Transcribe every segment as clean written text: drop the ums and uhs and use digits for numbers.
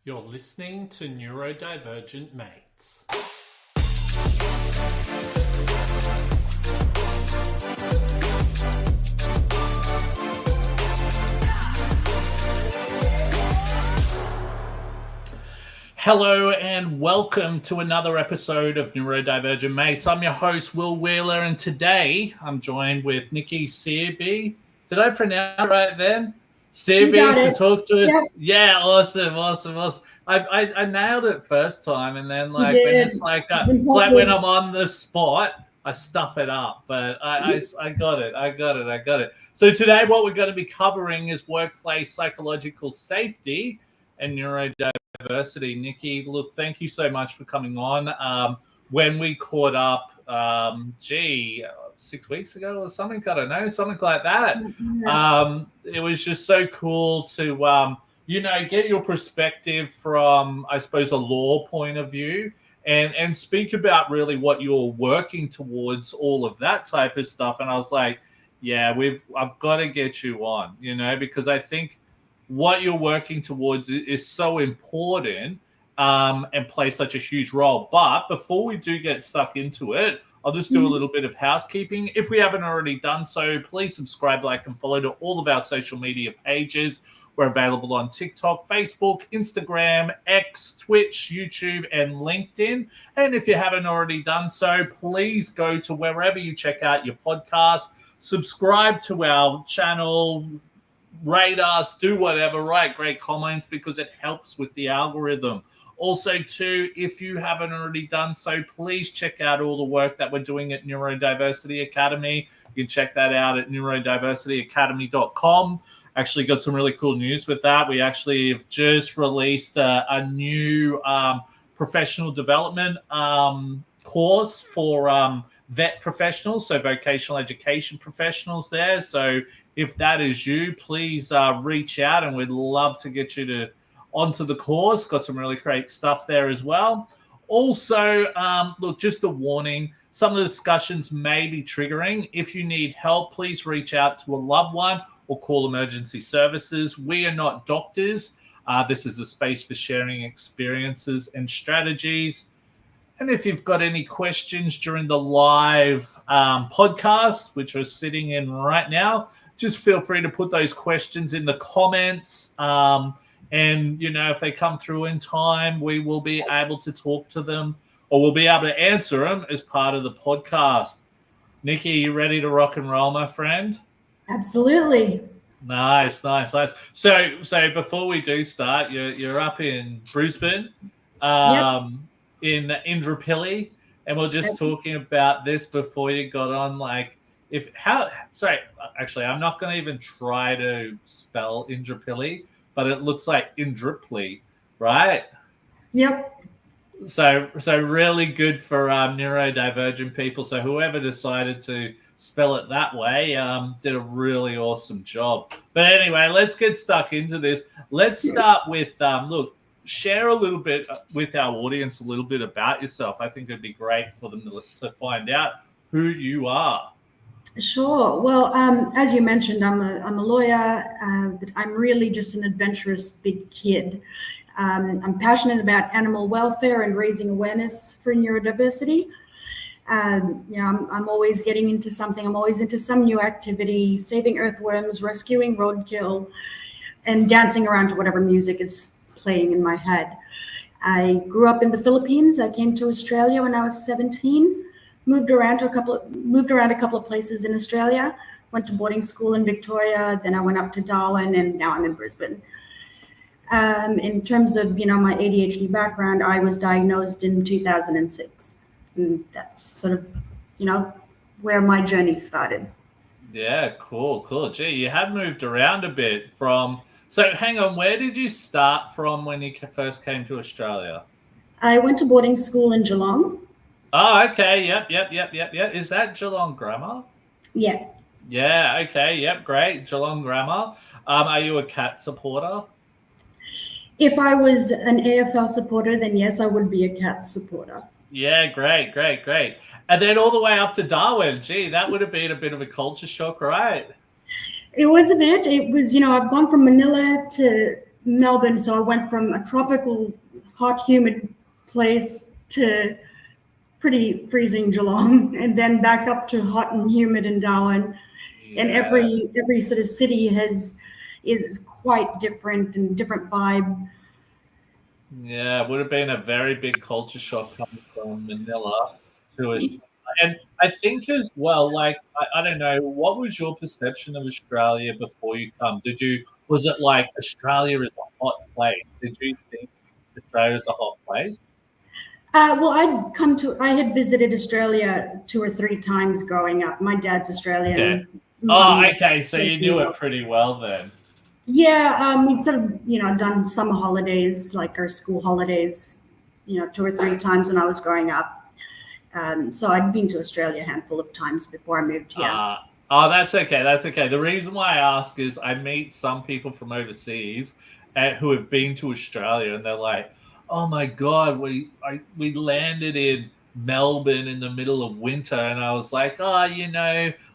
You're listening to Neurodivergent Mates. Hello and welcome to another episode of Neurodivergent Mates. I'm your host, Will Wheeler, and today I'm joined with Nikki Searby. Did I pronounce it right then? Searby to talk to us. Yep. Yeah, awesome. I nailed it first time, and then when it's like it's like when I'm on the spot, I stuff it up. But I got it. So today, what we're going to be covering is workplace psychological safety and neurodiversity. Nikki, look, thank you so much for coming on. When we caught up, 6 weeks ago or something, I don't know, something like that. It was just so cool to, get your perspective from, I suppose, a law point of view and speak about really what you're working towards, all of that type of stuff. And I was like, yeah, I've got to get you on, because I think what you're working towards is so important and plays such a huge role. But before we do get stuck into it, I'll just do a little bit of housekeeping. If we haven't already done so, please subscribe, like, and follow to all of our social media pages. We're available on TikTok, Facebook, Instagram, X, Twitch, YouTube, and LinkedIn. And if you haven't already done so, please go to wherever you check out your podcast, subscribe to our channel, rate us, do whatever, write great comments because it helps with the algorithm. Also, too, if you haven't already done so, please check out all the work that we're doing at Neurodiversity Academy. You can check that out at neurodiversityacademy.com. Actually got some really cool news with that. We actually have just released a new professional development course for vet professionals, so vocational education professionals there. So if that is you, please reach out and we'd love to get you onto the course. Got some really great stuff there as well. Also, look, just a warning, some of the discussions may be triggering. If you need help, please reach out to a loved one or call emergency services. We are not doctors. This is a space for sharing experiences and strategies. And if you've got any questions during the live podcast, which we're sitting in right now, just feel free to put those questions in the comments. And, if they come through in time, we will be able to talk to them or we'll be able to answer them as part of the podcast. Nikki, you ready to rock and roll, my friend? Absolutely. Nice. So before we do start, you're up in Brisbane, in Indooroopilly, and we're just talking about this before you got on. Actually, I'm not going to even try to spell Indooroopilly, but it looks like Indooroopilly, right? Yep. So really good for neurodivergent people. So whoever decided to spell it that way did a really awesome job. But anyway, let's get stuck into this. Let's start with, share a little bit with our audience a little bit about yourself. I think it'd be great for them to find out who you are. Sure. Well, as you mentioned, I'm a lawyer, but I'm really just an adventurous big kid. I'm passionate about animal welfare and raising awareness for neurodiversity. I'm always getting into something. I'm always into some new activity, saving earthworms, rescuing roadkill, and dancing around to whatever music is playing in my head. I grew up in the Philippines. I came to Australia when I was 17. Moved around a couple of places in Australia. Went to boarding school in Victoria. Then I went up to Darwin, and now I'm in Brisbane. In terms of my ADHD background, I was diagnosed in 2006, and that's sort of where my journey started. Yeah, cool. Gee, you have moved around a bit from. So hang on, where did you start from when you first came to Australia? I went to boarding school in Geelong. Oh, okay. Yep. Is that Geelong Grammar? Yeah. Yeah, okay. Yep, great. Geelong Grammar. Are you a cat supporter? If I was an AFL supporter, then yes, I would be a cat supporter. Yeah, great. And then all the way up to Darwin. Gee, that would have been a bit of a culture shock, right? It was a bit. It was, I've gone from Manila to Melbourne. So I went from a tropical, hot, humid place to pretty freezing Geelong, and then back up to hot and humid in Darwin. Yeah. And every sort of city is quite different and different vibe. Yeah, it would have been a very big culture shock coming from Manila to Australia. And I think as well, like, I don't know, what was your perception of Australia before you come? Was it like Australia is a hot place? Did you think Australia is a hot place? Well, I had visited Australia 2 or 3 times growing up. My dad's Australian. Okay. Oh, okay. So you knew it pretty well then. Yeah, we'd sort of, done summer holidays, like our school holidays, 2 or 3 times when I was growing up. So I'd been to Australia a handful of times before I moved here. Oh, that's okay. That's okay. The reason why I ask is I meet some people from overseas who have been to Australia, and they're like, "Oh my God, we landed in Melbourne in the middle of winter," and I was like, "Oh,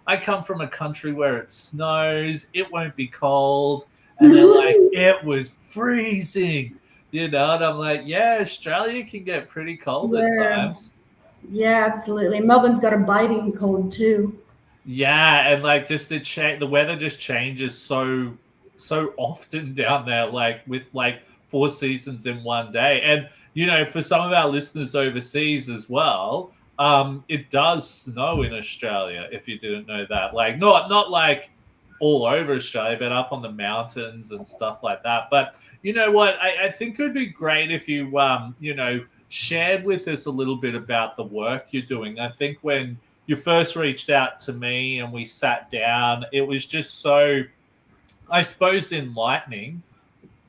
I come from a country where it snows. It won't be cold." And they're like, "It was freezing," and I'm like, "Yeah, Australia can get pretty cold at times." Yeah, absolutely. Melbourne's got a biting cold too. Yeah, and like just the weather just changes so often down there, like with like 4 seasons in one day. And for some of our listeners overseas as well, it does snow in Australia, if you didn't know that. Like not like all over Australia, but up on the mountains and stuff like that. But you know what? I think it would be great if you shared with us a little bit about the work you're doing. I think when you first reached out to me and we sat down, it was just so, I suppose, enlightening.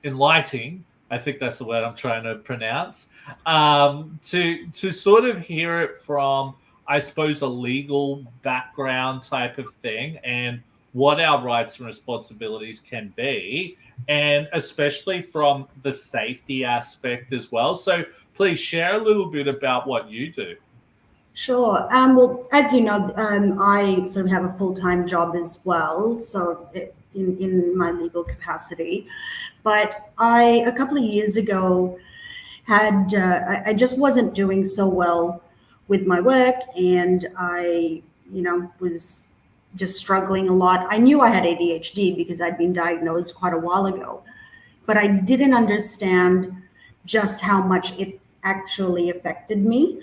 I think that's the word I'm trying to pronounce. To sort of hear it from, I suppose, a legal background type of thing, and what our rights and responsibilities can be, and especially from the safety aspect as well. So please share a little bit about what you do. Sure. Well, as you know, I sort of have a full-time job as well, so in my legal capacity. But a couple of years ago, I just wasn't doing so well with my work, and I, was just struggling a lot. I knew I had ADHD because I'd been diagnosed quite a while ago, but I didn't understand just how much it actually affected me.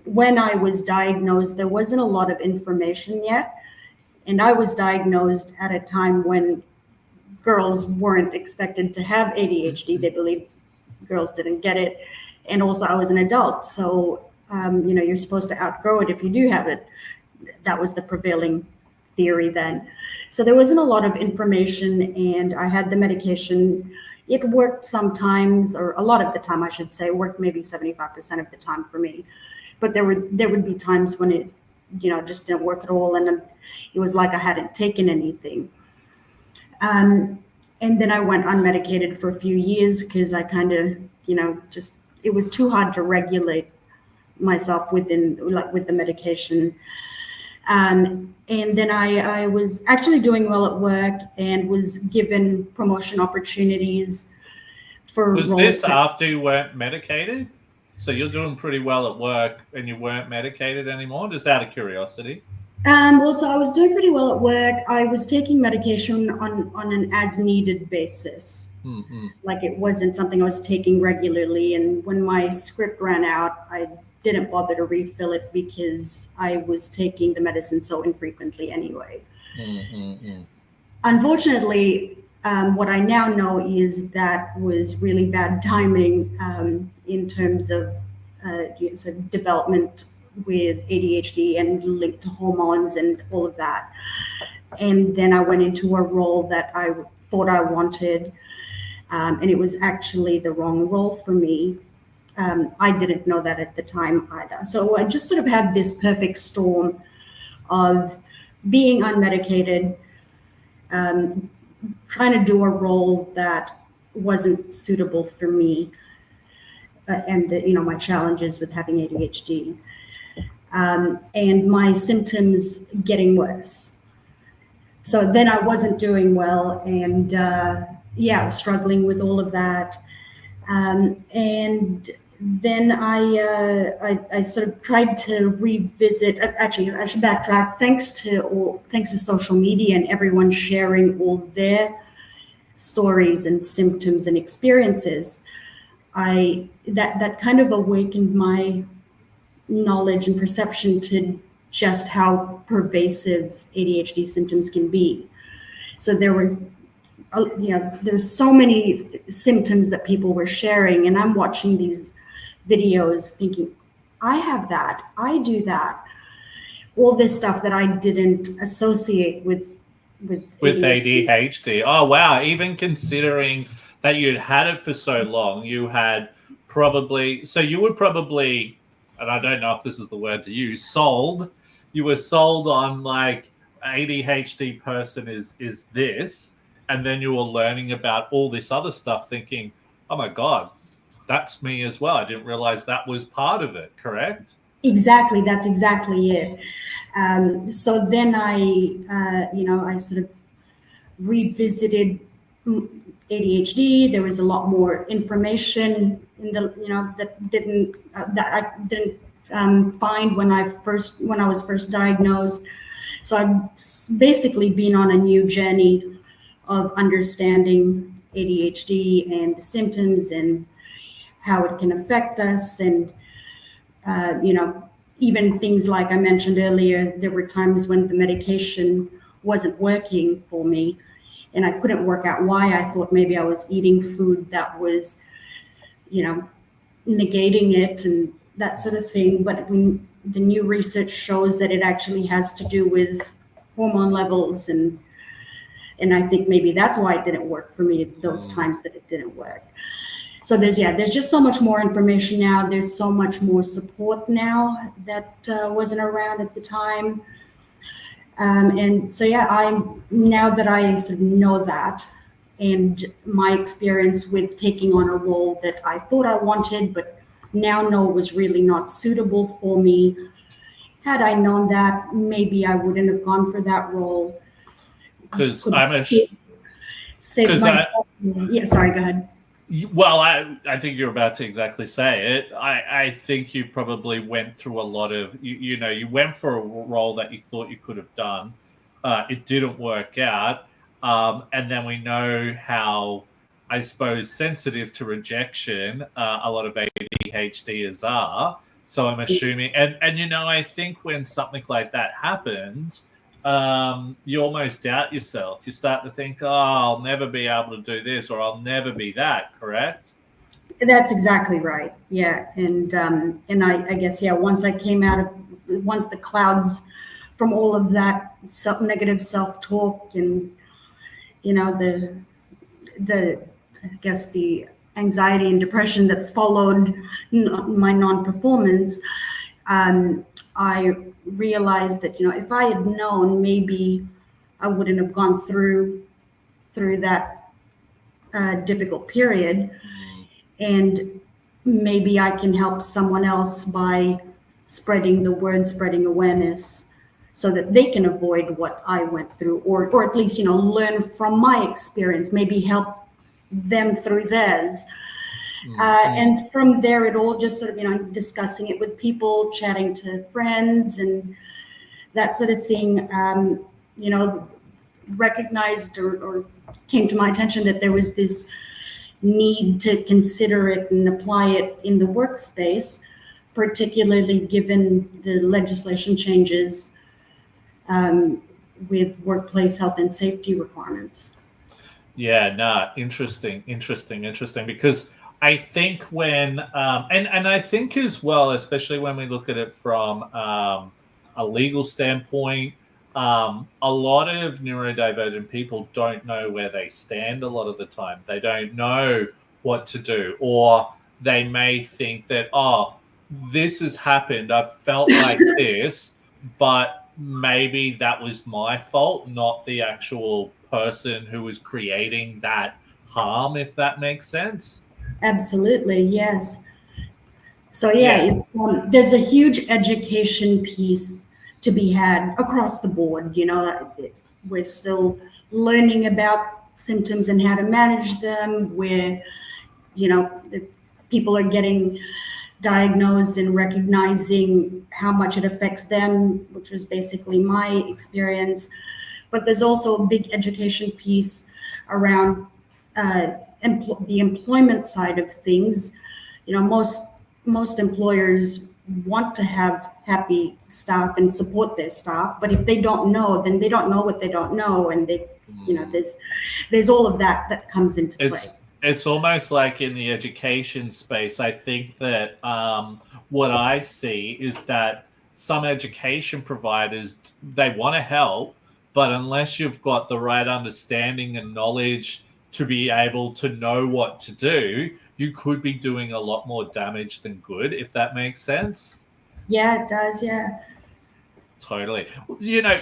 When I was diagnosed, there wasn't a lot of information yet. And I was diagnosed at a time when girls weren't expected to have ADHD. They believed girls didn't get it. And also I was an adult. So, you're supposed to outgrow it if you do have it. That was the prevailing theory then. So there wasn't a lot of information, and I had the medication. It worked sometimes, or a lot of the time, I should say, worked maybe 75% of the time for me. But there would be times when it, just didn't work at all, and it was like I hadn't taken anything. And then I went unmedicated for a few years because I kind of, it was too hard to regulate myself with the medication. And then I was actually doing well at work and was given promotion opportunities for Was roles. this after you weren't medicated? So you're doing pretty well at work and you weren't medicated anymore, just out of curiosity? Also, I was doing pretty well at work. I was taking medication on an as-needed basis. Mm-hmm. Like it wasn't something I was taking regularly. And when my script ran out, I didn't bother to refill it because I was taking the medicine so infrequently anyway. Mm-hmm. Unfortunately, what I now know is that was really bad timing in terms of sort of development with ADHD and linked to hormones and all of that. And then I went into a role that I thought I wanted, and it was actually the wrong role for me. I didn't know that at the time either. So I just sort of had this perfect storm of being unmedicated, trying to do a role that wasn't suitable for me, and my challenges with having ADHD, and my symptoms getting worse. So then I wasn't doing well, and struggling with all of that. And then I sort of tried to revisit. Actually, I should backtrack. Thanks to social media and everyone sharing all their stories and symptoms and experiences, that kind of awakened my knowledge and perception to just how pervasive ADHD symptoms can be. So there's so many symptoms that people were sharing, and I'm watching these videos thinking, I have that, I do that, all this stuff that I didn't associate with ADHD. Oh wow! Even considering that you'd had it for so long, you had you were probably, and I don't know if this is the word to use, sold. You were sold on like ADHD person is this, and then you were learning about all this other stuff, thinking, oh my God, that's me as well. I didn't realize that was part of it, correct? Exactly, that's exactly it. So then I sort of revisited ADHD. There was a lot more information in that I didn't find when I was first diagnosed. So I've basically been on a new journey of understanding ADHD and the symptoms and how it can affect us. And, even things like I mentioned earlier, there were times when the medication wasn't working for me and I couldn't work out why. I thought maybe I was eating food that was, negating it and that sort of thing. But the new research shows that it actually has to do with hormone levels, and I think maybe that's why it didn't work for me those times that it didn't work. So there's just so much more information now. There's so much more support now that wasn't around at the time. And so now that I sort of know that, and my experience with taking on a role that I thought I wanted, but now know was really not suitable for me. Had I known that, maybe I wouldn't have gone for that role. Because save myself. Sorry, go ahead. Well, I think you're about to exactly say it. I think you probably went through a lot of, you went for a role that you thought you could have done. It didn't work out. And then we know how, I suppose, sensitive to rejection a lot of ADHDers are. So I'm assuming, and I think when something like that happens, you almost doubt yourself. You start to think, oh, I'll never be able to do this, or I'll never be that, correct? That's exactly right. Yeah. And I guess, once the clouds from all of that negative self-talk and, the anxiety and depression that followed my non-performance, I realized that, if I had known, maybe I wouldn't have gone through that difficult period. And maybe I can help someone else by spreading the word, spreading awareness, so that they can avoid what I went through, or at least, learn from my experience, maybe help them through theirs. And from there, it all just sort of, discussing it with people, chatting to friends and that sort of thing, recognized or came to my attention that there was this need to consider it and apply it in the workspace, particularly given the legislation changes with workplace health and safety requirements. Yeah, interesting, because I think when, and I think as well, especially when we look at it from a legal standpoint, a lot of neurodivergent people don't know where they stand a lot of the time. They don't know what to do, or they may think that, oh, this has happened, I've felt like this, but maybe that was my fault, not the actual person who was creating that harm, if that makes sense. Absolutely, yes. So it's there's a huge education piece to be had across the board. We're still learning about symptoms and how to manage them, where, people are getting diagnosed and recognizing how much it affects them, which is basically my experience. But there's also a big education piece around the employment side of things. Most employers want to have happy staff and support their staff, but if they don't know, then they don't know what they don't know, and there's all of that comes into play. It's almost like in the education space. I think that what I see is that some education providers, they want to help, but unless you've got the right understanding and knowledge to be able to know what to do, you could be doing a lot more damage than good, if that makes sense. Yeah, it does. Yeah. Totally.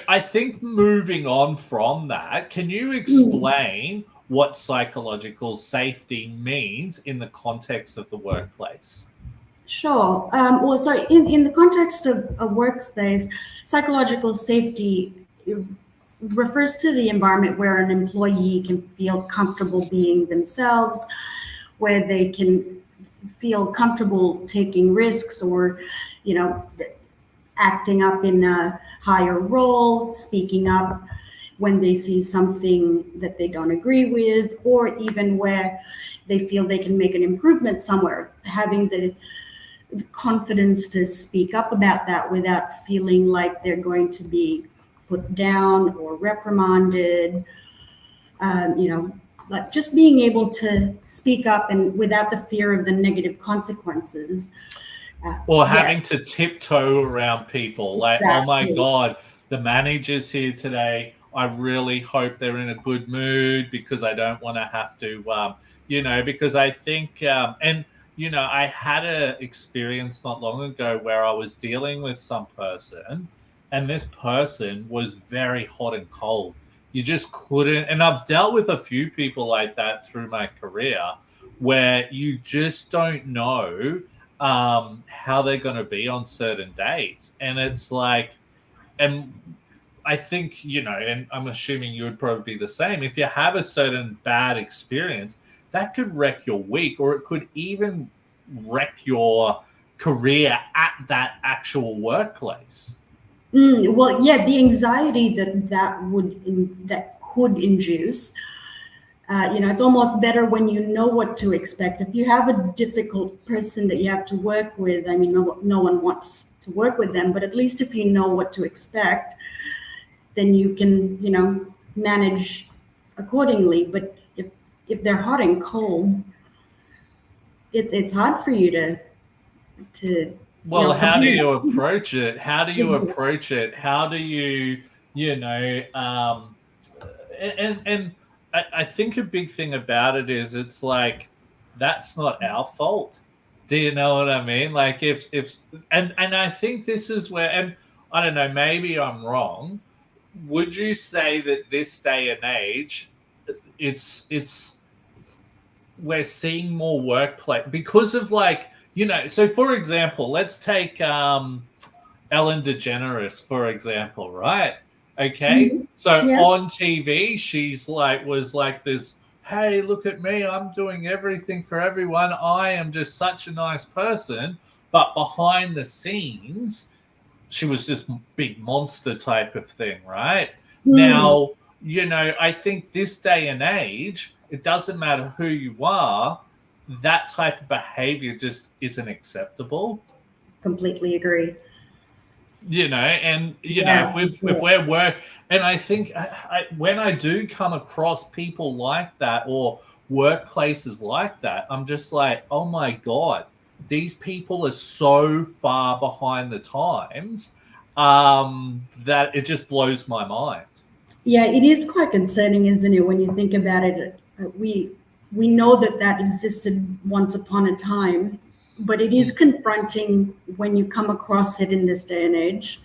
I think moving on from that, can you explain what psychological safety means in the context of the workplace? Sure. So in the context of a workspace, psychological safety refers to the environment where an employee can feel comfortable being themselves, where they can feel comfortable taking risks or, acting up in a higher role, speaking up when they see something that they don't agree with, or even where they feel they can make an improvement somewhere, having the confidence to speak up about that without feeling like they're going to be put down or reprimanded, but just being able to speak up and without the fear of the negative consequences. Or having to tiptoe around people. Like, Exactly. Oh my God, the manager's here today. I really hope they're in a good mood because I don't want to have to, because I think, I had an experience not long ago where I was dealing with some person, and this person was very hot and cold. You just couldn't, and I've dealt with a few people like that through my career, where you just don't know how they're going to be on certain days. And it's like, and I think, and I'm assuming you would probably be the same. If you have a certain bad experience, that could wreck your week, or it could even wreck your career at that actual workplace. Well, yeah, the anxiety that could induce. It's almost better when you know what to expect. If you have a difficult person that you have to work with, I mean, no one wants to work with them, but at least if you know what to expect, then you can, manage accordingly. But if they're hot and cold, it's hard for you to. Well, how do you approach it? How do you approach it? How do you, and I think a big thing about it is it's like, that's not our fault. Do you know what I mean? Like and I think this is where, and I don't know, maybe I'm wrong. Would you say that this day and age, it's we're seeing more workplace because of so for example, let's take Ellen DeGeneres, for example, right? Okay. Mm-hmm. So on TV, she's was like this, hey, look at me. I'm doing everything for everyone. I am just such a nice person. But behind the scenes, she was just big monster type of thing, right? Now, I think this day and age, it doesn't matter who you are, that type of behavior just isn't acceptable. Completely agree. If we're work, and I think when I do come across people like that or workplaces like that, I'm just like, oh my God, these people are so far behind the times that it just blows my mind. Yeah, it is quite concerning, isn't it? When you think about it, we know that existed once upon a time, but it is confronting when you come across it in this day and age.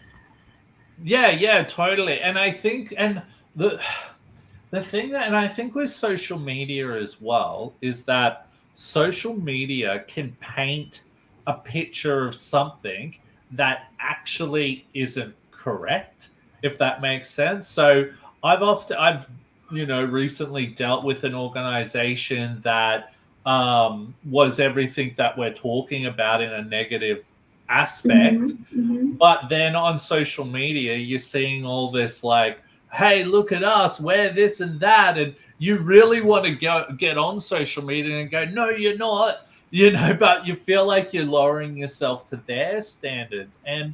Yeah, totally. And I think, and the thing that, and I think with social media as well, is that social media can paint a picture of something that actually isn't correct, if that makes sense. So I've recently dealt with an organization that was everything that we're talking about in a negative aspect. But then on social media, you're seeing all this like, hey, look at us, we're this and that. And you really want to get on social media and go, no, you're not, but you feel like you're lowering yourself to their standards. And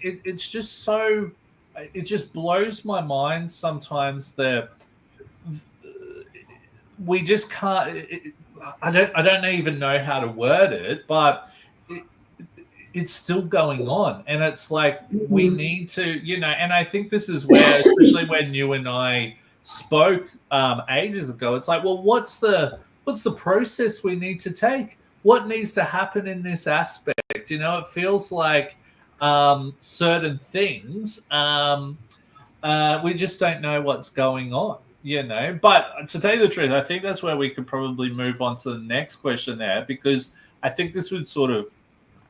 it's just so, it just blows my mind sometimes that we just can't, I don't even know how to word it, but it's still going on. And it's like, we need to, and I think this is where, especially when you and I spoke ages ago, it's like, well, what's the process we need to take? What needs to happen in this aspect? It feels like certain things, we just don't know what's going on. But to tell you the truth, I think that's where we could probably move on to the next question there, because I think this would sort of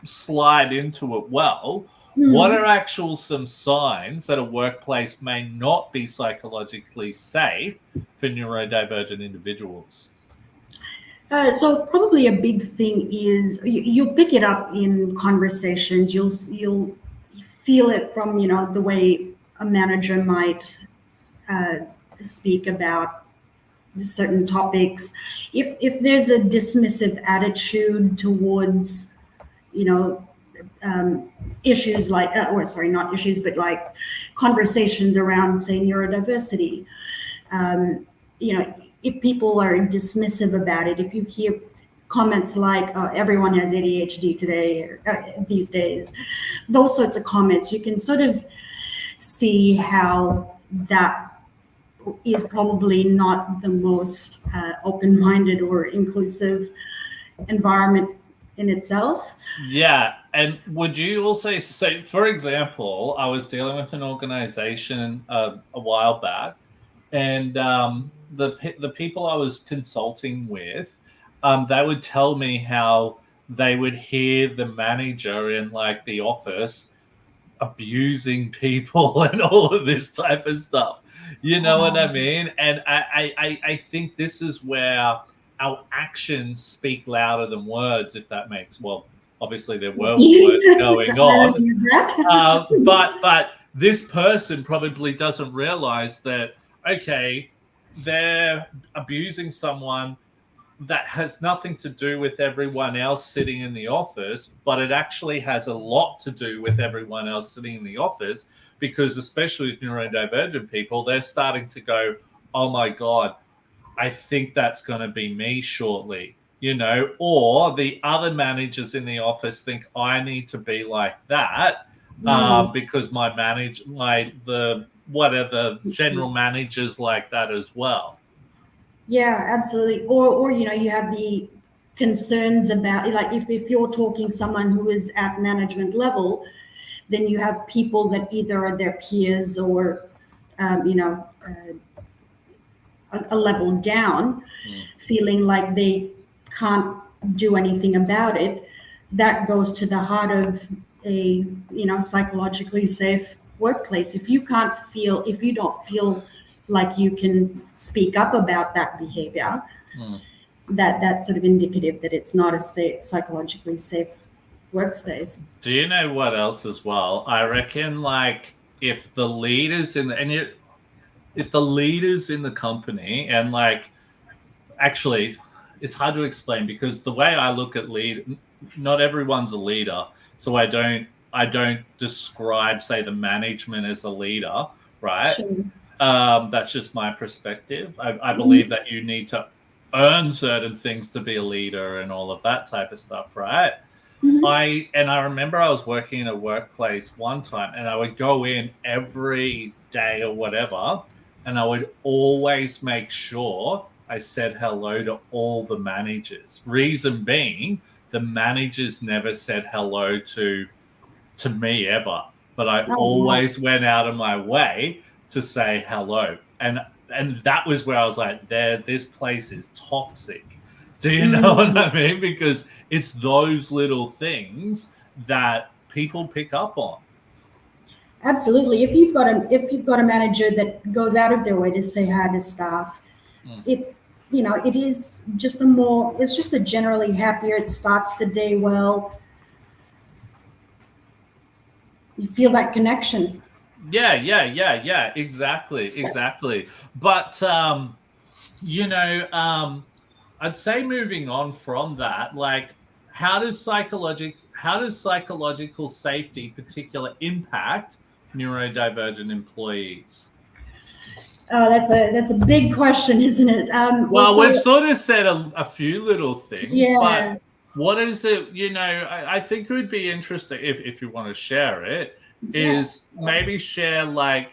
slide into it well. What are some signs that a workplace may not be psychologically safe for neurodivergent individuals? So probably a big thing is you'll pick it up in conversations. You'll feel it from the way a manager might speak about certain topics. If there's a dismissive attitude towards issues like, not issues, but like conversations around, say, neurodiversity. If people are dismissive about it, if you hear comments like, everyone has ADHD today, these days, those sorts of comments, you can sort of see how that is probably not the most open-minded or inclusive environment in itself. Yeah. And would you also say, for example, I was dealing with an organization a while back, and the people I was consulting with, they would tell me how they would hear the manager in like the office abusing people and all of this type of stuff. You know what I mean? And I think this is where our actions speak louder than words, if that makes, well, obviously there were words going on. But this person probably doesn't realize that, okay, they're abusing someone that has nothing to do with everyone else sitting in the office, but it actually has a lot to do with everyone else sitting in the office, because especially with neurodivergent people, they're starting to go, oh my God, I think that's going to be me shortly, or the other managers in the office think I need to be like that because the general managers like that as well. Yeah, absolutely. Or you have the concerns about, like, if you're talking someone who is at management level, then you have people that either are their peers or a level down, feeling like they can't do anything about it. That goes to the heart of a psychologically safe workplace. If you don't feel like you can speak up about that behavior, that's sort of indicative that it's not a psychologically safe workspace. Do you know what else as well? I reckon, like, if the leaders in the company, and like, actually, it's hard to explain, because the way I look at not everyone's a leader, so I don't describe, say, the management as a leader, right? Sure. That's just my perspective. I believe that you need to earn certain things to be a leader and all of that type of stuff, right? I remember I was working in a workplace one time, and I would go in every day or whatever, and I would always make sure I said hello to all the managers. Reason being, the managers never said hello to me ever, but I always went out of my way to say hello. And that was where I was like, this place is toxic. Do you know what I mean? Because it's those little things that people pick up on. Absolutely. If you've got a manager that goes out of their way to say hi to staff, it it is just it's just a generally happier. It starts the day well. You feel that connection. Yeah, exactly. But I'd say moving on from that, like how does psychological safety particular impact neurodivergent employees? Oh, that's a big question, isn't it? Well, we've sort of said a few little things, Yeah, but what is it? I think it would be interesting if you want to share it, yeah. is maybe share like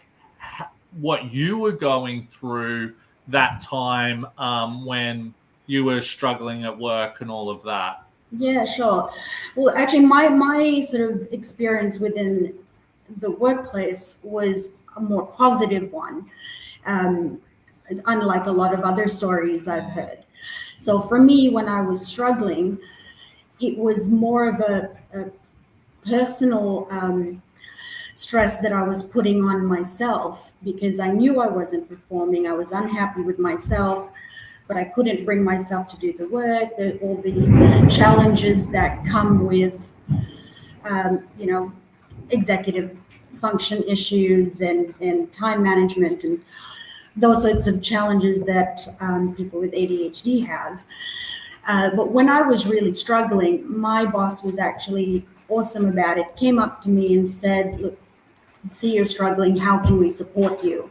what you were going through that time when you were struggling at work and all of that. Yeah, sure. Well, actually, my sort of experience within the workplace was a more positive one, um, unlike a lot of other stories I've heard. So for me, when I was struggling, it was more of a personal stress that I was putting on myself because I knew I wasn't performing. I was unhappy with myself, but I couldn't bring myself to do the work, all the challenges that come with, executive function issues and time management and those sorts of challenges that people with ADHD have. But when I was really struggling, my boss was actually awesome about it, came up to me and said, look, see you're struggling, how can we support you?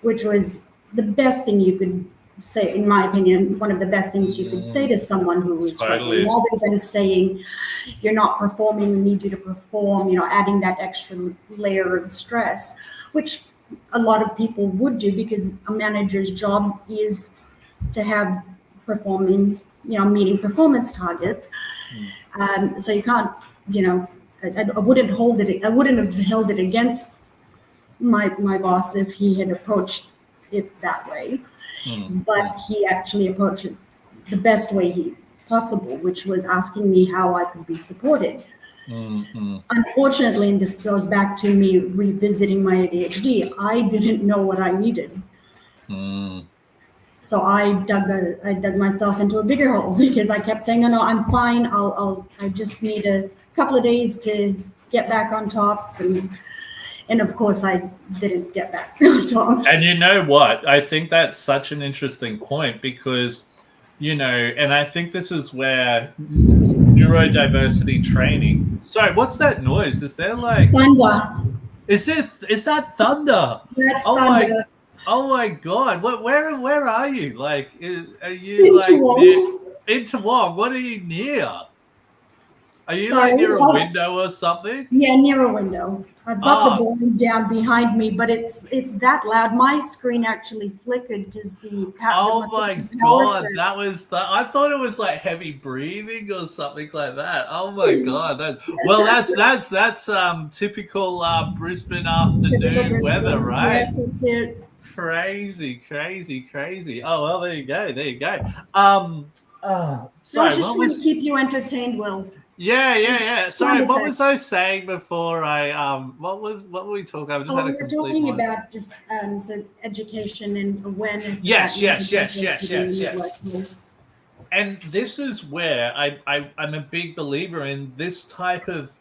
Which was the best thing you could say, in my opinion, one of the best things you could say to someone who was struggling, Totally. rather than saying, you're not performing, we need you to perform, adding that extra layer of stress, which a lot of people would do because a manager's job is to have meeting performance targets. So you can't, I wouldn't have held it against my boss if he had approached it that way. But he actually approached it the best way possible, which was asking me how I could be supported. Unfortunately, and this goes back to me revisiting my ADHD, I didn't know what I needed. So I dug myself into a bigger hole because I kept saying, no, I'm fine. I just need a couple of days to get back on top. And of course, I didn't get back on top. And you know what? I think that's such an interesting point because, and I think this is where neurodiversity training. Sorry, what's that noise? Is there like Thunder. Is that thunder? That's Oh thunder. my Oh my God! Where are you? Like, are you In like Toowong. in Toowong? What are you near? Are you Sorry, like near a window or something? Yeah, near a window. I've got the volume down behind me, but it's that loud. My screen actually flickered because the Oh my God, that was that. I thought it was like heavy breathing or something like that. Oh my God, that's typical Brisbane afternoon weather, right? Yes, it's it. Crazy. Oh well, there you go. I Sorry, was just what trying to was? keep you entertained, Will. Yeah. Sorry, what Wonderful. was I saying before? What were we talking? I just had a We're complete talking mind. about just so education and awareness. Yes. About neurodiversity in the workplace. And this is where I'm a big believer in this type of,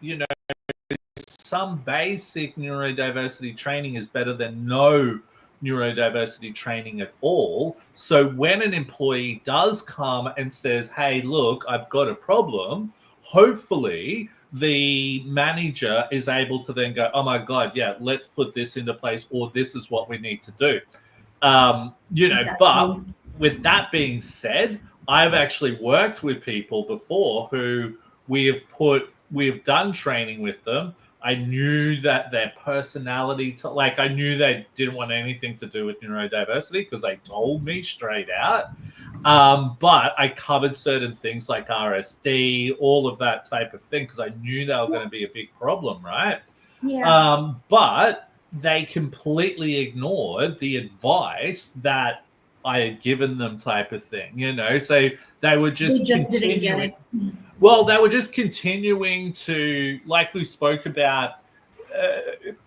some basic neurodiversity training is better than no neurodiversity training at all. So when an employee does come and says, hey, look, I've got a problem, hopefully the manager is able to then go, oh my God, yeah, let's put this into place, or this is what we need to do. Exactly. But with that being said, I've actually worked with people before who we have done training with them. I knew that their personality, I knew they didn't want anything to do with neurodiversity because they told me straight out. But I covered certain things like RSD, all of that type of thing, because I knew they were going to be a big problem, right? Yeah. But they completely ignored the advice that I had given them, type of thing, so they were just didn't get it. Well, they were just continuing to, like we spoke about,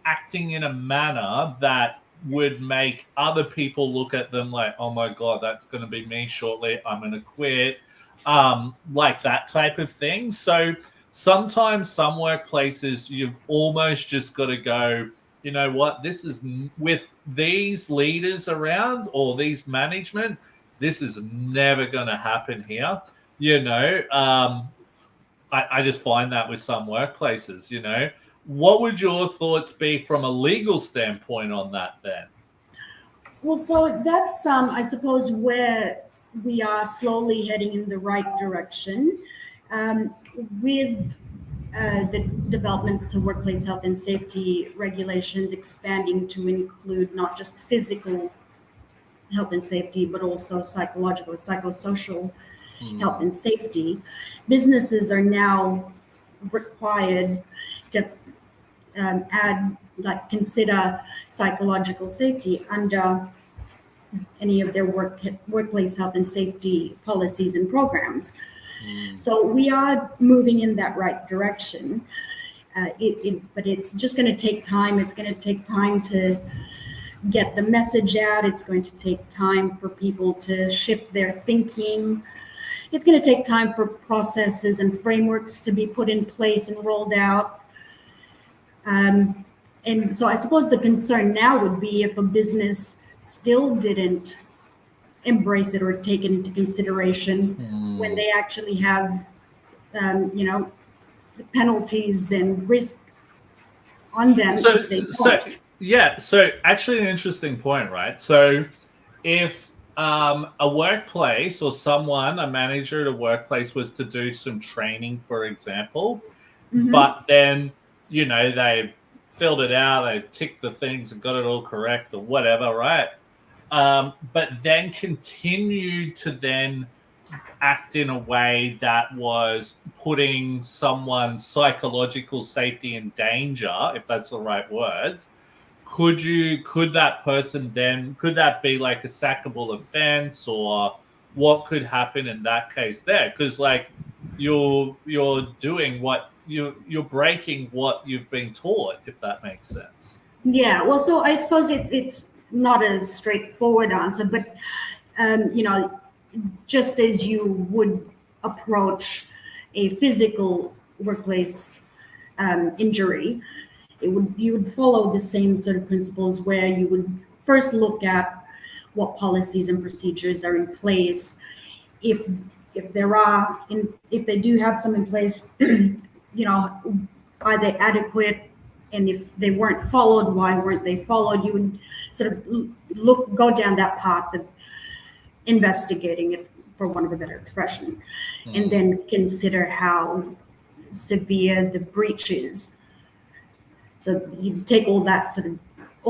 acting in a manner that would make other people look at them like, oh my God, that's going to be me shortly. I'm going to quit. Like that type of thing. So sometimes some workplaces, you've almost just got to go, you know what, this is with these leaders around or these management, this is never going to happen here. You know, I just find that with some workplaces, you know. What would your thoughts be from a legal standpoint on that then? Well, so that's, I suppose, where we are slowly heading in the right direction with the developments to workplace health and safety regulations expanding to include not just physical health and safety, but also psychological, psychosocial health and safety. Businesses are now required to consider psychological safety under any of their workplace health and safety policies and programs. So we are moving in that right direction. But it's just going to take time. It's going to take time to get the message out. It's going to take time for people to shift their thinking. It's going to take time for processes and frameworks to be put in place and rolled out. And so I suppose the concern now would be if a business still didn't embrace it or take it into consideration when they actually have, penalties and risk on them. So actually an interesting point, right? So if a workplace or someone, a manager at a workplace was to do some training, for example, but then, you know, they filled it out, they ticked the things and got it all correct or whatever, right? But then continued to then act in a way that was putting someone's psychological safety in danger, if that's the right words, could that person then, could that be like a sackable offense, or what could happen in that case there? Because like you're doing what you're breaking what you've been taught, if that makes sense. Yeah, well, so I suppose it's not a straightforward answer, but just as you would approach a physical workplace injury, you would follow the same sort of principles where you would first look at what policies and procedures are in place. If they do have some in place, are they adequate? And if they weren't followed, why weren't they followed? You would sort of go down that path of investigating it, for want of a better expression, and then consider how severe the breach is. So you take all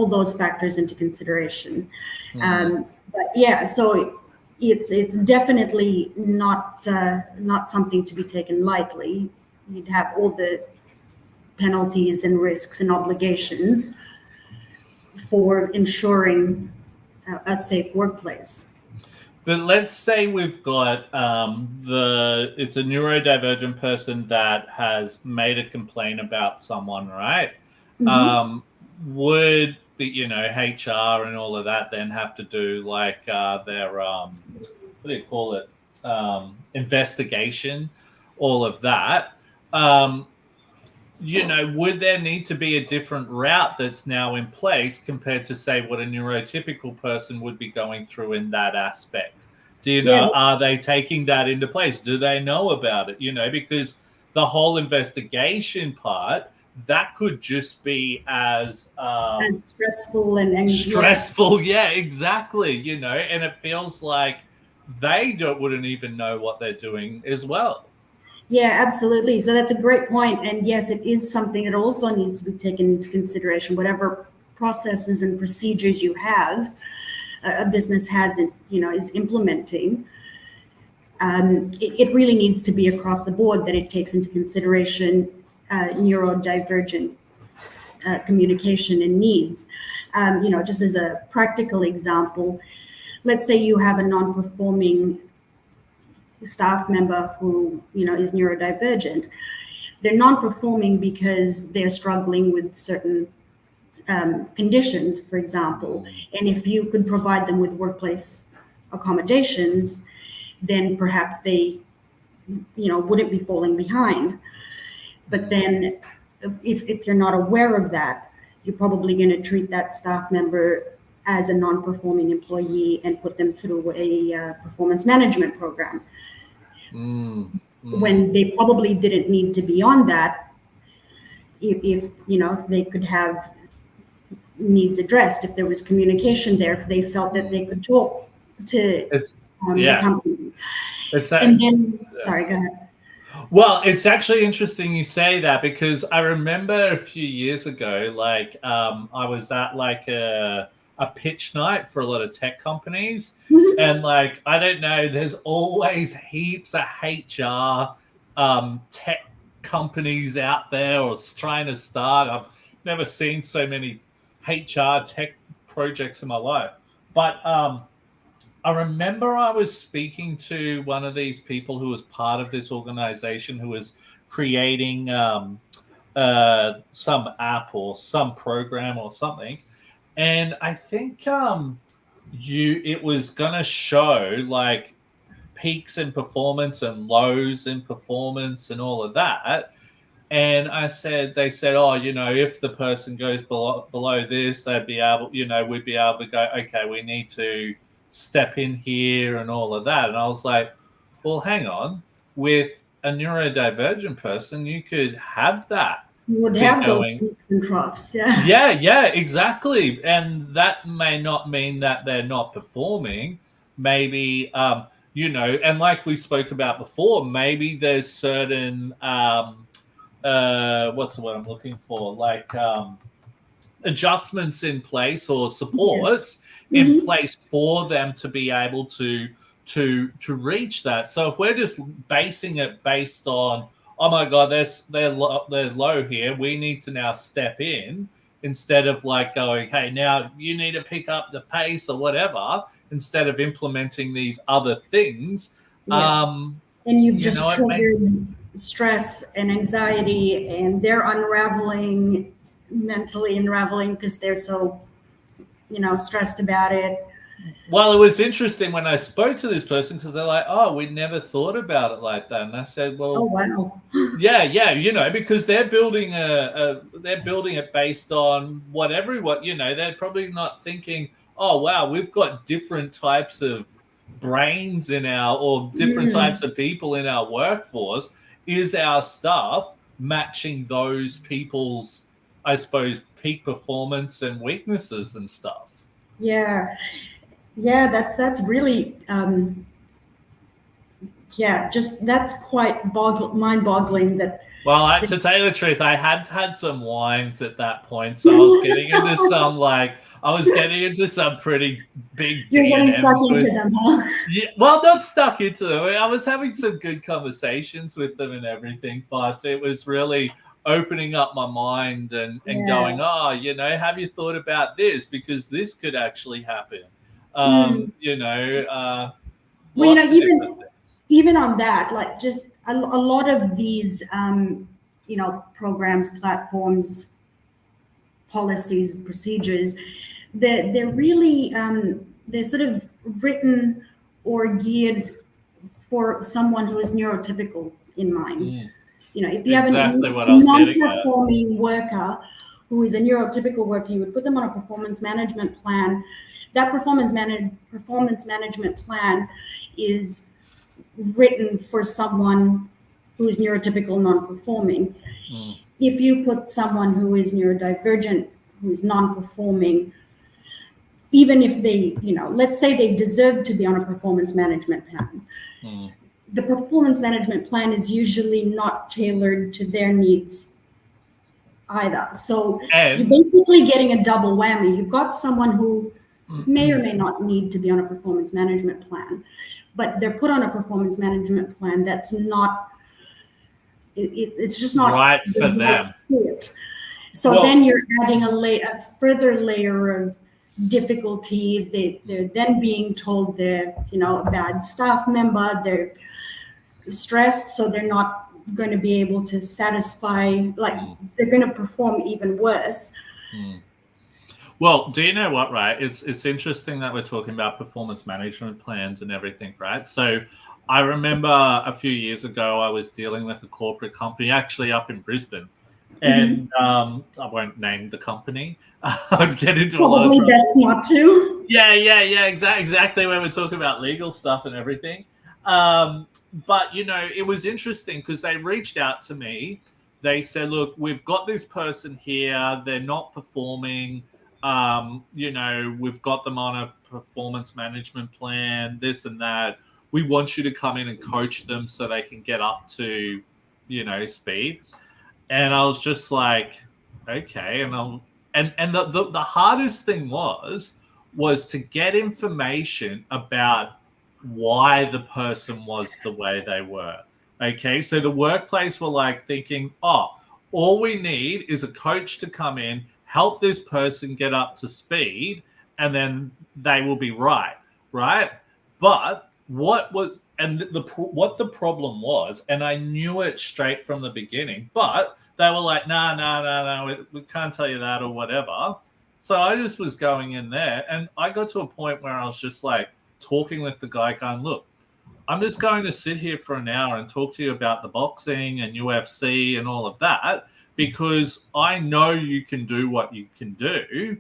those factors into consideration. But yeah, so it's definitely not something to be taken lightly. You'd have all the penalties and risks and obligations for ensuring a safe workplace. But let's say we've got it's a neurodivergent person that has made a complaint about someone, right? Would the HR and all of that then have to do like their what do you call it, investigation, all of that? Would there need to be a different route that's now in place compared to, say, what a neurotypical person would be going through in that aspect? Do you know, are they taking that into place? Do they know about it? Because the whole investigation part, that could just be as stressful and stressful. Yeah, exactly. And it feels like they wouldn't even know what they're doing as well. Yeah, absolutely. So that's a great point. And yes, it is something that also needs to be taken into consideration. Whatever processes and procedures you have, a business has, is implementing, it really needs to be across the board that it takes into consideration neurodivergent communication and needs. Just as a practical example, let's say you have a non-performing staff member who is neurodivergent. they're non-performing because they're struggling with certain conditions, for example. And if you could provide them with workplace accommodations, then perhaps they, wouldn't be falling behind. But then if you're not aware of that, you're probably going to treat that staff member as a non-performing employee and put them through a performance management program. When they probably didn't need to be on that, if they could have needs addressed, if there was communication there, if they felt that they could talk to the company. Sorry, go ahead. Well, it's actually interesting you say that, because I remember a few years ago, I was at a pitch night for a lot of tech companies. And I don't know, there's always heaps of HR tech companies out there or trying to start. I've never seen so many HR tech projects in my life. But I remember I was speaking to one of these people who was part of this organization who was creating some app or some program or something. And I think it was going to show peaks in performance and lows in performance and all of that. And they said, if the person goes below this, they'd be able, we'd be able to go, okay, we need to step in here and all of that. And I was like, well, hang on, with a neurodivergent person, you could have that. You would have those peaks and troughs, yeah. Yeah, exactly. And that may not mean that they're not performing. Maybe, and like we spoke about before, maybe there's certain, what's the word I'm looking for? Adjustments in place or supports in place for them to be able to reach that. So if we're just basing it based on, oh my God, they're low here, we need to now step in, instead of going, hey, now you need to pick up the pace or whatever, instead of implementing these other things. And you've just triggered stress and anxiety, and they're mentally unraveling because they're so, stressed about it. Well, it was interesting when I spoke to this person, because they're like, oh, we never thought about it like that. And I said, well, oh, wow. yeah, because they're building it based on they're probably not thinking, oh, wow, we've got different types of brains or different types of people in our workforce. Is our staff matching those people's, I suppose, peak performance and weaknesses and stuff? Yeah, that's really, that's quite mind-boggling that. Well, to tell you the truth, I had some wines at that point, so I was getting into some pretty big. You're getting stuck into them, huh? Yeah, well, not stuck into them. I was having some good conversations with them and everything, but it was really opening up my mind and going, have you thought about this? Because this could actually happen. Even on that, just a lot of these, programs, platforms, policies, procedures, they're really, they're sort of written or geared for someone who is neurotypical in mind. If you have a non-performing worker who is a neurotypical worker, you would put them on a performance management plan. That performance management plan is written for someone who is neurotypical non-performing. If you put someone who is neurodivergent, who is non-performing, even if they, let's say they deserve to be on a performance management plan, the performance management plan is usually not tailored to their needs either. So you're basically getting a double whammy. You've got someone who may or may not need to be on a performance management plan, but they're put on a performance management plan that's not, it's just not right for them. So then you're adding a further layer of difficulty. They're then being told they're, a bad staff member, they're stressed, so they're not going to be able to satisfy, like they're going to perform even worse. Well, do you know what, right? It's interesting that we're talking about performance management plans and everything, right? So I remember a few years ago, I was dealing with a corporate company actually up in Brisbane. And I won't name the company. I'd get into a lot of trouble. Probably best not to. Yeah, exactly when we're talking about legal stuff and everything. But, you know, it was interesting because they reached out to me. They said, look, we've got this person here. They're not performing. You know, we've got them on a performance management plan, this and that. We want you to come in and coach them so they can get up to, you know, speed. And I was just like, okay. And the hardest thing was to get information about why the person was the way they were. Okay. So the workplace were like thinking, oh, all we need is a coach to come in, help this person get up to speed, and then they will be right. But what the problem was, and I knew it straight from the beginning, but they were like, no, we can't tell you that or whatever. So I just was going in there, and I got to a point where I was just like talking with the guy going, look, I'm just going to sit here for an hour and talk to you about the boxing and UFC and all of that, because I know you can do what you can do.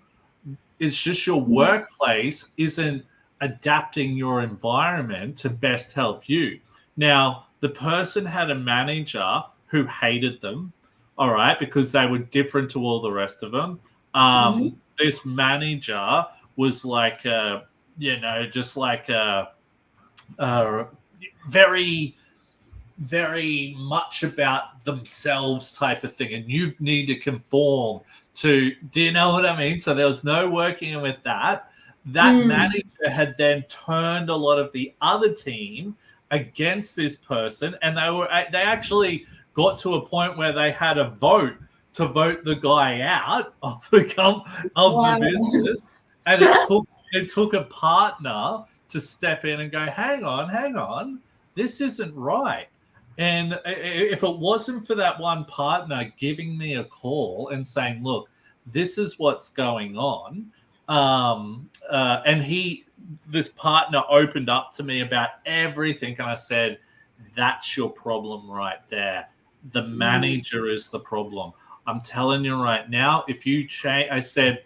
It's just your workplace isn't adapting your environment to best help you. Now, the person had a manager who hated them, all right, because they were different to all the rest of them. This manager was like, just like a very, very much about themselves type of thing, and you need to conform to, do you know what I mean? So there was no working with that. That manager had then turned a lot of the other team against this person, and they actually got to a point where they had a vote to vote the guy out of the business, and it took a partner to step in and go, hang on, this isn't right. And if it wasn't for that one partner giving me a call and saying, look, this is what's going on, and this partner opened up to me about everything, and I said, that's your problem right there. The manager is the problem. I'm telling you right now, if you change, I said,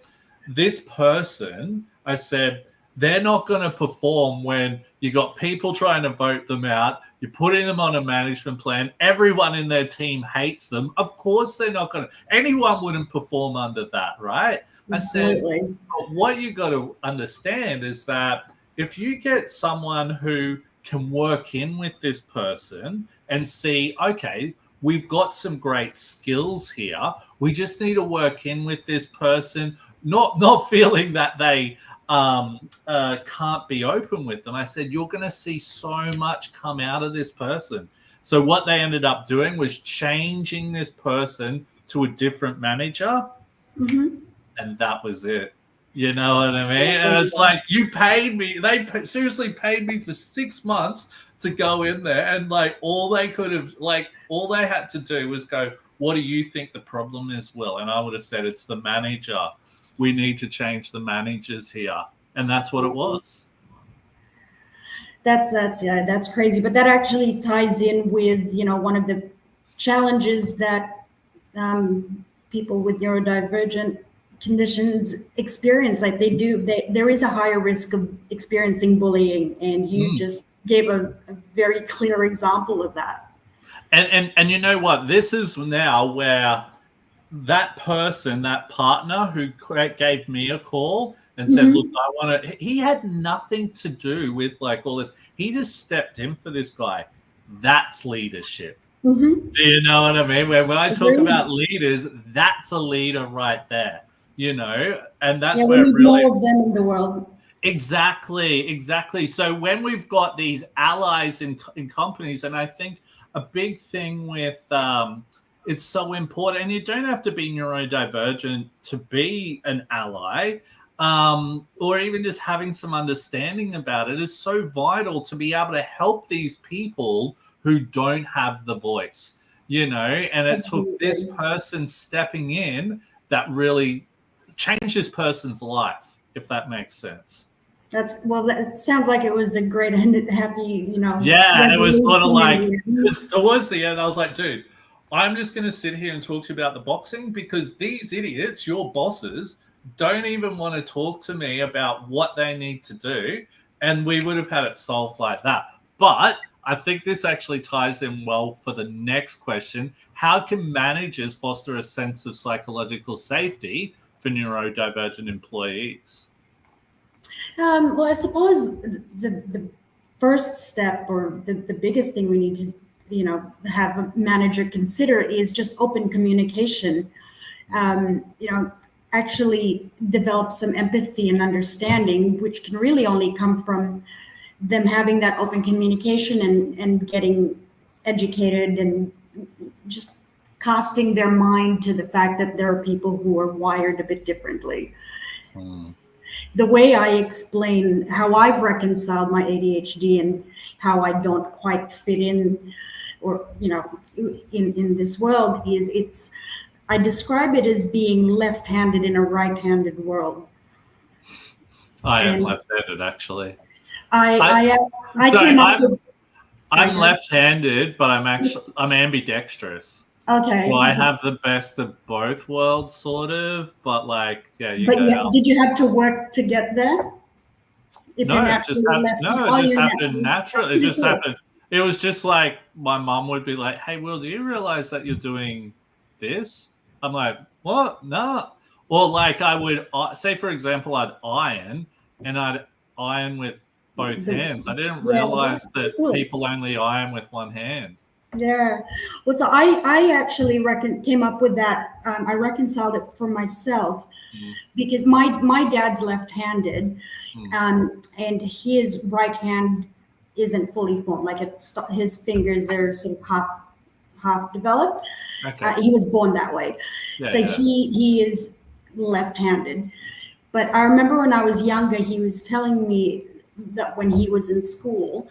this person, I said, they're not going to perform when you got people trying to vote them out. You're putting them on a management plan. Everyone in their team hates them. Of course, they're not going to. Anyone wouldn't perform under that, right? Absolutely. I said, what you got to understand is that if you get someone who can work in with this person and see, okay, we've got some great skills here. We just need to work in with this person, not feeling that they can't be open with them. I said, you're going to see so much come out of this person. So what they ended up doing was changing this person to a different manager. And that was it. You know what I mean? And it's like, you paid me. They seriously paid me for 6 months to go in there. And like, all they had to do was go, what do you think the problem is, Will? And I would have said, it's the manager. We need to change the managers here. And that's what it was. That's crazy. But that actually ties in with, one of the challenges that people with neurodivergent conditions experience. Like there is a higher risk of experiencing bullying. And you just gave a very clear example of that. And you know what? This is now where that person, that partner who gave me a call and said, look, I want to, he had nothing to do with like all this. He just stepped in for this guy. That's leadership. Do you know what I mean? When I talk about leaders, that's a leader right there, and that's where we need more of them in the world. Exactly. So when we've got these allies in companies, and I think a big thing with, it's so important, and you don't have to be neurodivergent to be an ally, or even just having some understanding about it is so vital to be able to help these people who don't have the voice. and it took this person stepping in that really changed this person's life, if that makes sense. That sounds like it was a great and happy, Yeah, and it was sort of like, because towards the end, I was like, dude, I'm just going to sit here and talk to you about the boxing because these idiots, your bosses, don't even want to talk to me about what they need to do. And we would have had it solved like that. But I think this actually ties in well for the next question. How can managers foster a sense of psychological safety for neurodivergent employees? Well, I suppose the first step or the biggest thing we need to, have a manager consider is just open communication. Actually develop some empathy and understanding, which can really only come from them having that open communication and getting educated and just casting their mind to the fact that there are people who are wired a bit differently. The way I explain how I've reconciled my ADHD and how I don't quite fit in, or in this world is I describe it as being left-handed in a right-handed world. I am left-handed, actually. I'm left-handed, but I'm ambidextrous. Okay. So I have the best of both worlds, sort of. But did you have to work to get there? No, it just happened naturally. It just happened. It was just like my mom would be like, "Hey, Will, do you realize that you're doing this?" I'm like, "What? No." Or like I would say, for example, I'd iron, and I'd iron with both hands. I didn't realize that people only iron with one hand. Yeah. Well, so I actually came up with that. I reconciled it for myself because my dad's left-handed, and his right hand isn't fully formed. Like his fingers are sort of half developed. Okay. He was born that way. He is left-handed. But I remember when I was younger, he was telling me that when he was in school,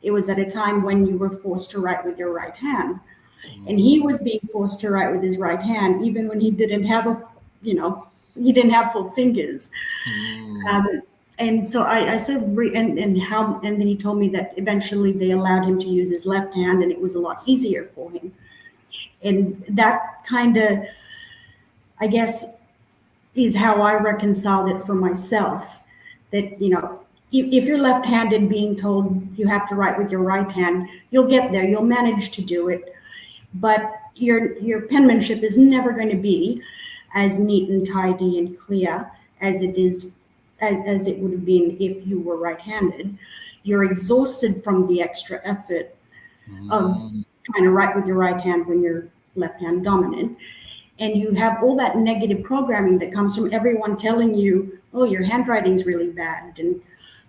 it was at a time when you were forced to write with your right hand. And he was being forced to write with his right hand, even when he didn't have he didn't have full fingers. And so I sort of and then he told me that eventually they allowed him to use his left hand and it was a lot easier for him. And that kind of, I guess, is how I reconciled it for myself. That, if you're left-handed being told you have to write with your right hand, you'll get there, you'll manage to do it. But your penmanship is never going to be as neat and tidy and clear as it is, as it would have been if you were right-handed. You're exhausted from the extra effort of trying to write with your right hand when you're left-hand dominant. And you have all that negative programming that comes from everyone telling you, oh, your handwriting's really bad, and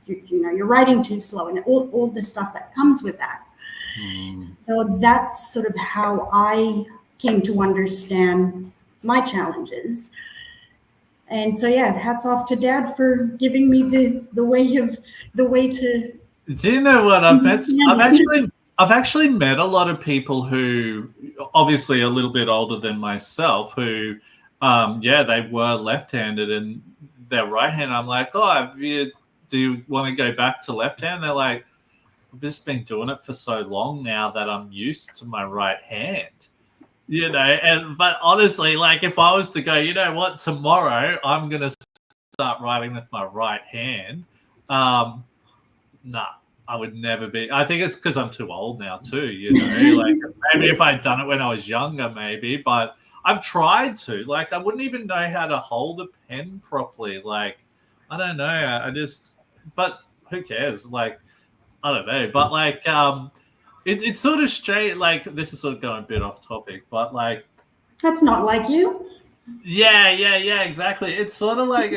you're writing too slow, and all the stuff that comes with that. So that's sort of how I came to understand my challenges. And so, yeah, hats off to Dad for giving me the way to. Do you know what I've actually met a lot of people who, obviously a little bit older than myself, who, they were left-handed and they're right-handed. I'm like, oh, do you want to go back to left-hand? They're like, I've just been doing it for so long now that I'm used to my right hand. But honestly, like if I was to go, you know what, tomorrow I'm going to start writing with my right hand. Nah. I would never be. I think it's because I'm too old now too, like maybe if I'd done it when I was younger, maybe, but I've tried to. Like I wouldn't even know how to hold a pen properly. Like, I don't know. But who cares? Like, I don't know. But like, it's sort of straight, like this is sort of going a bit off topic, but like. That's not like you. Yeah, exactly. It's sort of like,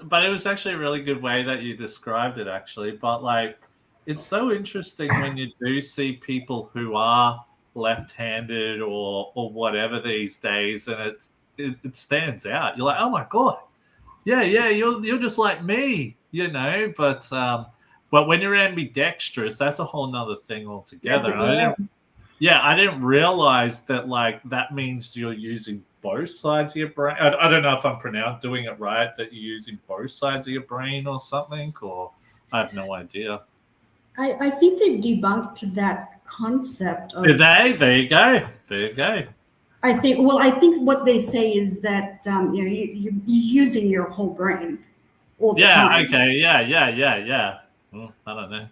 but it was actually a really good way that you described it actually. But like, it's so interesting when you do see people who are left-handed or whatever these days, and it stands out. You're like, oh my god, yeah, you're just like me, But when you're ambidextrous, that's a whole nother thing altogether. Yeah, I didn't realize that like that means you're using both sides of your brain. I don't know if I'm doing it right, that you're using both sides of your brain or something, or I have no idea. I think they've debunked that concept of. Did they? There you go. There you go. I think what they say is that you're using your whole brain all the time. Okay. Yeah. Well, I don't know.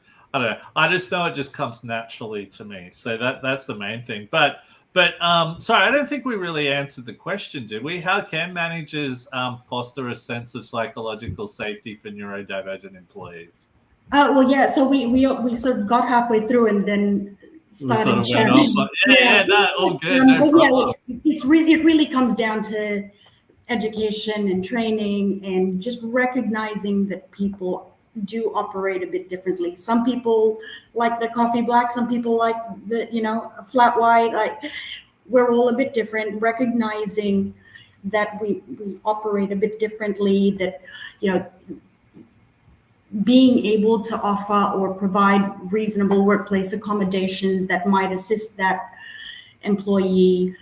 I just know it just comes naturally to me. So that's the main thing. But sorry, I don't think we really answered the question, did we? How can managers foster a sense of psychological safety for neurodivergent employees? Well, yeah. So we sort of got halfway through and then We started sort of went chatting. off. No, all good, no But problem. it really comes down to education and training and just recognizing that people do operate a bit differently. Some people like the coffee black, some people like the flat white. Like, we're all a bit different. Recognizing that we operate a bit differently, that being able to offer or provide reasonable workplace accommodations that might assist that employee.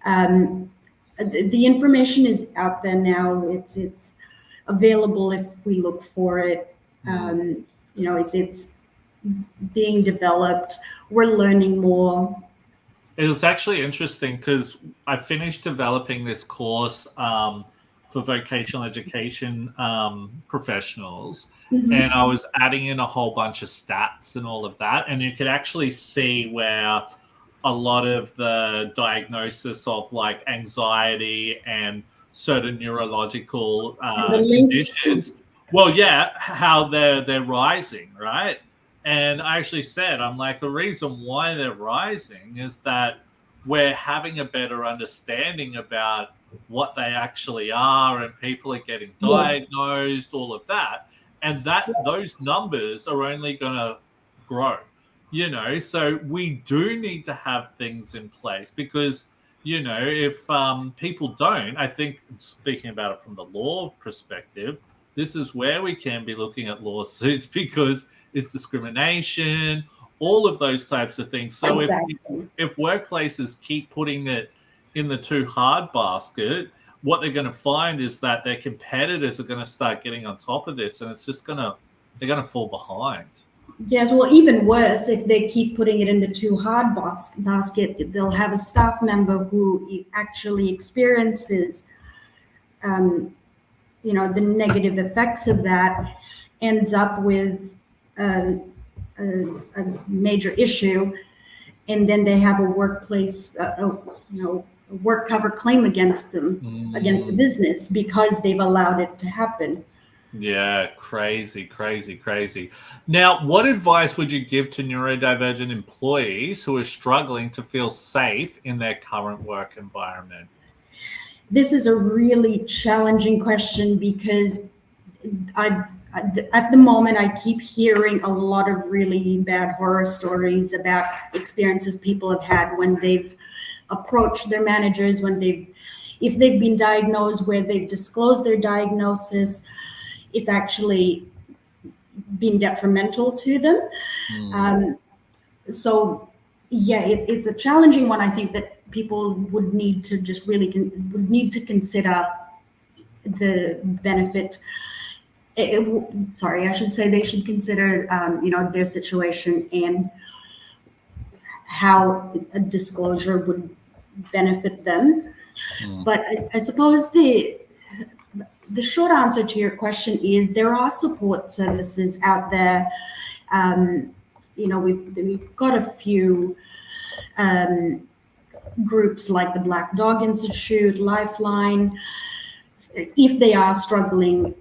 The information is out there now. It's available if we look for it. It's being developed. We're learning more. It was actually interesting because I finished developing this course for vocational education professionals, and I was adding in a whole bunch of stats and all of that, and you could actually see where a lot of the diagnosis of like anxiety and certain neurological conditions, how they're rising, right? And I actually said, I'm like, the reason why they're rising is that we're having a better understanding about what they actually are, and people are getting diagnosed, all of that. And those numbers are only going to grow, so we do need to have things in place because, if people don't, I think, speaking about it from the law perspective, this is where we can be looking at lawsuits because it's discrimination, all of those types of things. So if workplaces keep putting it in the too hard basket, what they're going to find is that their competitors are going to start getting on top of this, and it's just they're going to fall behind. Yes, well, even worse, if they keep putting it in the too hard basket, they'll have a staff member who actually experiences, the negative effects of that, ends up with a major issue, and then they have a workplace, work cover claim against them, against the business, because they've allowed it to happen. Yeah, crazy. Now, what advice would you give to neurodivergent employees who are struggling to feel safe in their current work environment? This is a really challenging question because at the moment, I keep hearing a lot of really bad horror stories about experiences people have had when they've approached their managers, if they've been diagnosed, where they've disclosed their diagnosis, it's actually been detrimental to them. So yeah, it's a challenging one. I think that people would need to just really consider the benefit. I should say they should consider, their situation and how a disclosure would benefit them. But I suppose the short answer to your question is there are support services out there. We've got a few groups like the Black Dog Institute, Lifeline, if they are struggling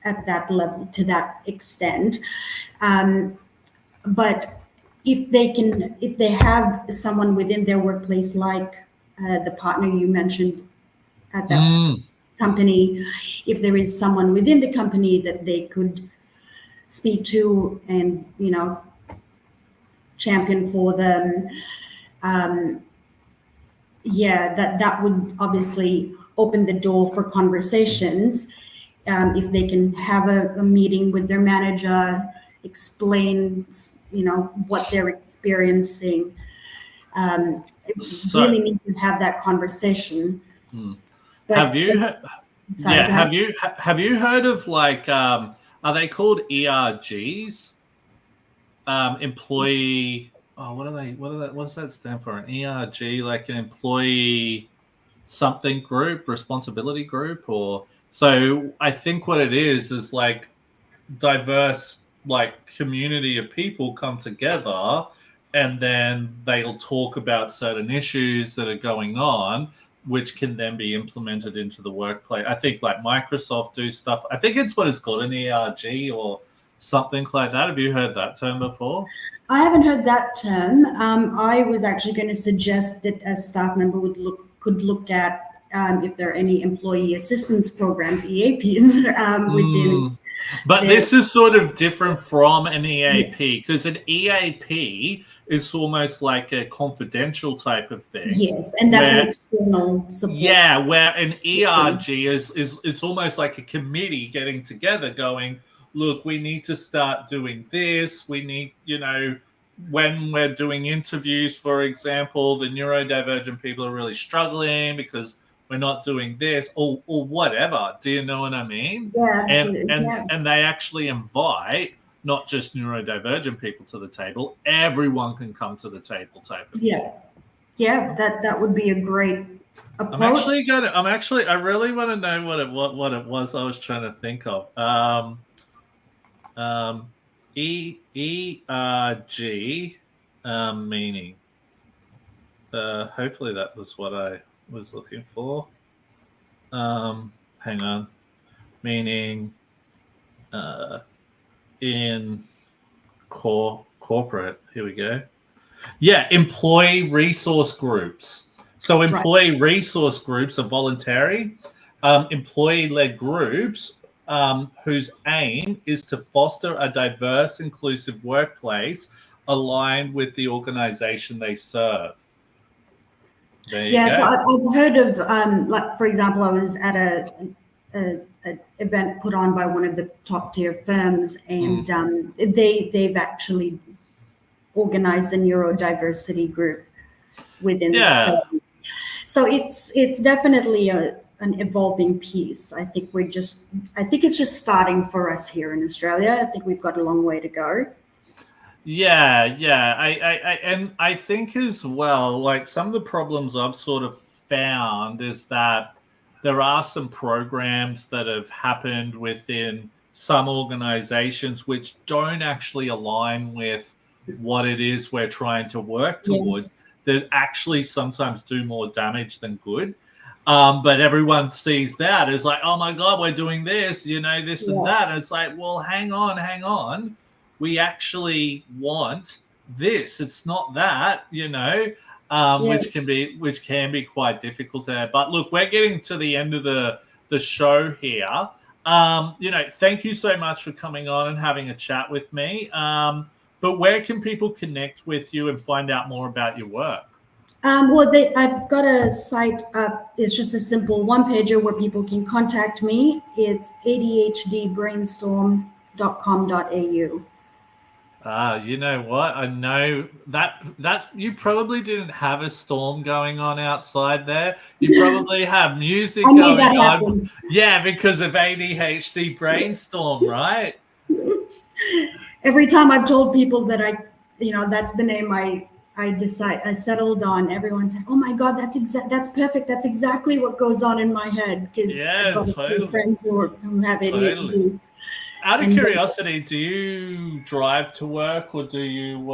at that level to that extent. But if they have someone within their workplace, like the partner you mentioned at that company, if there is someone within the company that they could speak to and champion for them, that would obviously open the door for conversations. If they can have a meeting with their manager, explain what they're experiencing, So, really need to have that conversation. But, have you? sorry, Yeah. go ahead. Have you heard of like? Are they called ERGs? Employee. Oh, what are they? What does that stand for? An ERG, like an employee something group, responsibility group, or so. I think what it is like diverse like community of people come together and then they'll talk about certain issues that are going on which can then be implemented into the workplace. I think like Microsoft do stuff. I think it's what it's called, an ERG or something like that. Have you heard that term before? I haven't heard that term. I was actually going to suggest that a staff member could look at if there are any employee assistance programs, EAPs, within. But this is sort of different from an EAP because an EAP is almost like a confidential type of thing. Yes, and that's an external support. Yeah, where an ERG is it's almost like a committee getting together going, look, we need to start doing this. We need, when we're doing interviews, for example, the neurodivergent people are really struggling because we're not doing this or whatever. Do you know what I mean? Yeah, absolutely. And they actually invite not just neurodivergent people to the table. Everyone can come to the table type of thing. Yeah, that would be a great approach. I really want to know what it was I was trying to think of. ERG meaning. Hopefully that was what I was looking for. Hang on. Meaning in corporate. Here we go. Yeah, employee resource groups. So employee resource groups are voluntary. Employee-led groups whose aim is to foster a diverse, inclusive workplace aligned with the organization they serve. There you go. So I've heard of, like, for example, I was at an event put on by one of the top tier firms, and they've actually organized a neurodiversity group within the firm. So it's definitely an evolving piece. I think it's just starting for us here in Australia. I think we've got a long way to go. Yeah. I think as well, like some of the problems I've sort of found is that there are some programs that have happened within some organizations which don't actually align with what it is we're trying to work towards, that actually sometimes do more damage than good. But everyone sees that as like, oh my God, we're doing this, this and that. And it's like, well, hang on. We actually want this. It's not that, which can be quite difficult there. But look, we're getting to the end of the show here. Thank you so much for coming on and having a chat with me. But where can people connect with you and find out more about your work? I've got a site up. It's just a simple one-pager where people can contact me. It's adhdbrainstorm.com.au. You know what? I know that you probably didn't have a storm going on outside there. You probably have music going on. Yeah, because of ADHD brainstorm, right? Every time I've told people that that's the name I settled on, everyone said, "Oh my God, that's perfect. That's exactly what goes on in my head." Because I've got a few friends who have ADHD. Out of curiosity, do you drive to work or do you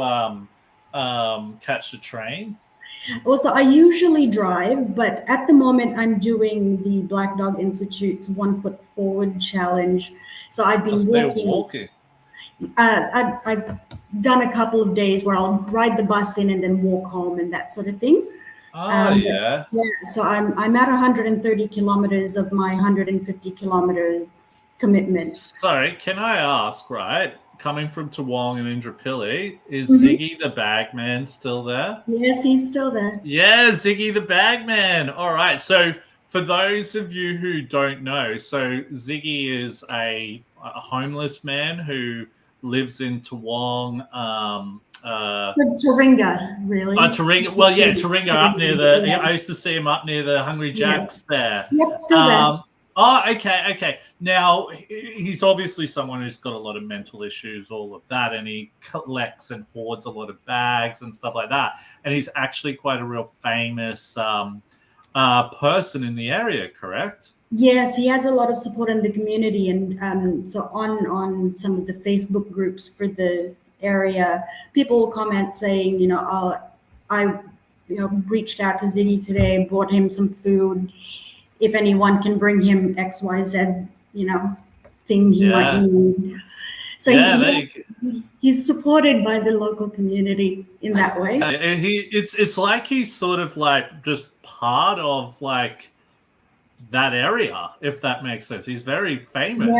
catch the train? Also, I usually drive, but at the moment I'm doing the Black Dog Institute's 1 Foot Forward Challenge. So I've been walking. I've done a couple of days where I'll ride the bus in and then walk home and that sort of thing. So I'm at 130 kilometers of my 150 kilometer commitment. Sorry, can I ask, right? Coming from Toowong and Indooroopilly, is Ziggy the Bagman still there? Yes, he's still there. Yeah, Ziggy the Bagman. All right. So for those of you who don't know, so Ziggy is a homeless man who lives in Toowong. Taringa, really. Taringa. Well, yeah, Taringa up near the. I used to see him up near the Hungry Jacks there. Yep, still there. Oh, okay. Now, he's obviously someone who's got a lot of mental issues, all of that, and he collects and hoards a lot of bags and stuff like that. And he's actually quite a real famous person in the area, correct? Yes, he has a lot of support in the community, and so on some of the Facebook groups for the area, people will comment saying, I reached out to Ziggy today, bought him some food. If anyone can bring him XYZ, thing he might need. So he's supported by the local community in that way. It's like he's sort of like just part of like that area, if that makes sense. He's very famous.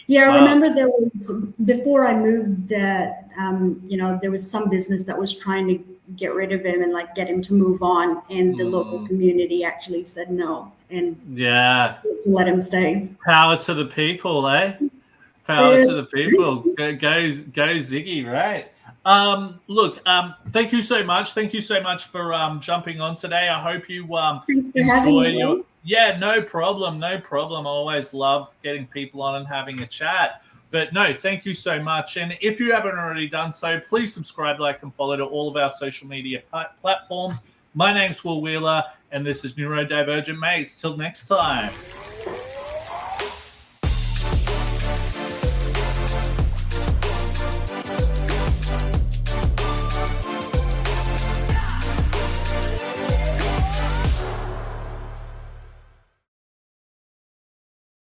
Yeah. I remember there was, before I moved, that there was some business that was trying to get rid of him and like get him to move on, and the local community actually said no and let him stay. Power to the people, eh? Power to the people. Go Ziggy, right? Look, thank you so much. Thank you so much for jumping on today. I hope you enjoy your. Yeah, no problem. I always love getting people on and having a chat. But no, thank you so much. And if you haven't already done so, please subscribe, like, and follow to all of our social media platforms. My name's Will Wheeler, and this is Neurodivergent Mates. Till next time.